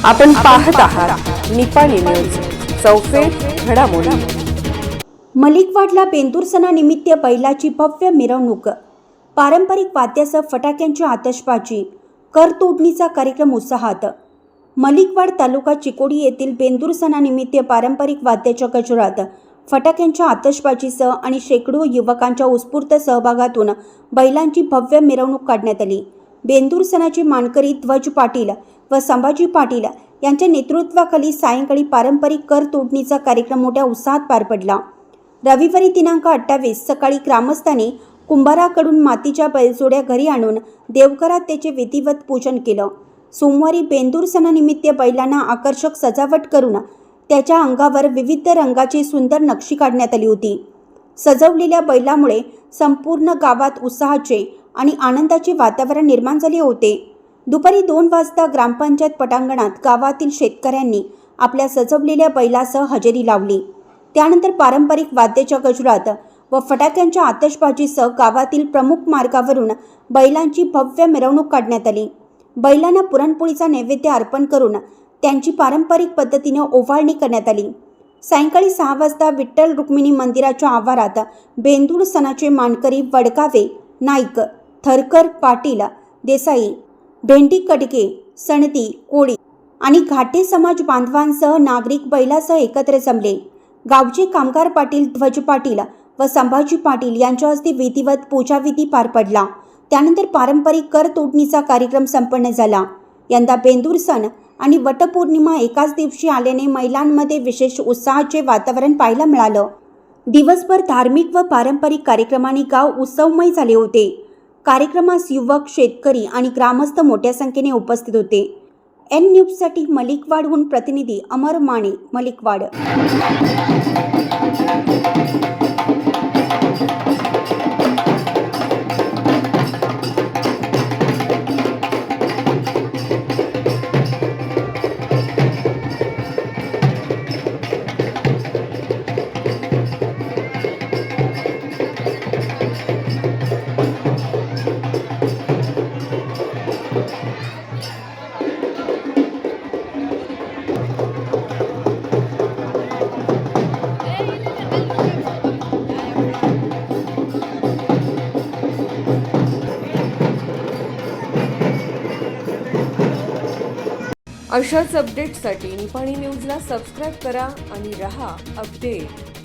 आपण पाहत आहात निपाणी न्यूज, चौफेर घडामोडी। मलिकवाडला बेंदूर सणानिमित्त बैलाची भव्य मिरवणूक, पारंपरिक वाद्यासह फटाक्यांची आतषबाजी, कर तोडणीचा कार्यक्रम उत्साहात। मलिकवाड तालुका चिकोडी येथील बेंदूर सणानिमित्त पारंपरिक वाद्याच्या गजरात, फटाक्यांच्या आतषबाजीसह आणि शेकडो युवकांच्या उत्स्फूर्त सहभागातून बैलांची भव्य मिरवणूक काढण्यात आली। बेंदूर सणाचे मानकरी ध्वज पाटील व संभाजी पाटील यांच्या नेतृत्वाखाली सायंकाळी पारंपरिक कर तोडणीचा कार्यक्रम मोठ्या उत्साहात पार पडला। रविवारी दिनांक 28 सकाळी ग्रामस्थांनी कुंभाराकडून मातीच्या बैलजोड्या घरी आणून देवघरात त्याचे विधिवत पूजन केलं। सोमवारी बेंदूर सणानिमित्त बैलांना आकर्षक सजावट करून त्याच्या अंगावर विविध रंगाची सुंदर नक्षी काढण्यात आली होती। सजवलेल्या बैलामुळे संपूर्ण गावात उत्साहाचे आणि आनंदाचे वातावरण निर्माण झाले होते। दुपारी 2 वाजता ग्रामपंचायत पटांगणात गावातील शेतकऱ्यांनी आपल्या सजवलेल्या बैलासह हजेरी लावली। त्यानंतर पारंपरिक वाद्याच्या गजरात व फटाक्यांच्या आतषबाजीसह गावातील प्रमुख मार्गावरून बैलांची भव्य मिरवणूक काढण्यात आली। बैलांना पुरणपोळीचा नैवेद्य अर्पण करून त्यांची पारंपरिक पद्धतीने ओवाळणी करण्यात आली। सायंकाळी 6 वाजता विठ्ठल रुक्मिणी मंदिराच्या आवारात बेंदूर सणाचे मानकरी वडगावे, नाईक, थरकर, पाटील, देसाई, भेंडी, कटके, सणती, कोळी आणि घाटे समाज बांधवांसह नागरिक बैलासह एकत्र जमले। गावचे कामगार पाटील, ध्वज पाटील व संभाजी पाटील यांच्या हस्ते विधिवत पूजाविधी पार पडला। त्यानंतर पारंपरिक कर तोडणीचा कार्यक्रम संपन्न झाला। यंदा बेंदूर सण आणि वटपौर्णिमा एकाच दिवशी आल्याने महिलांमध्ये विशेष उत्साहाचे वातावरण पाहायला मिळालं। दिवसभर धार्मिक व पारंपरिक कार्यक्रमांनी गाव उत्सवमय झाले होते। कार्यक्रमास युवक, शेतकरी आणि ग्रामस्थ मोठ्या संख्येने उपस्थित होते। एन न्यूजसाठी मलिकवाडहून प्रतिनिधी अमर माने, मलिकवाड। अशाच अपडेट्ससाठी निपाणी न्यूजला सबस्क्राईब करा आणि रहा अपडेट।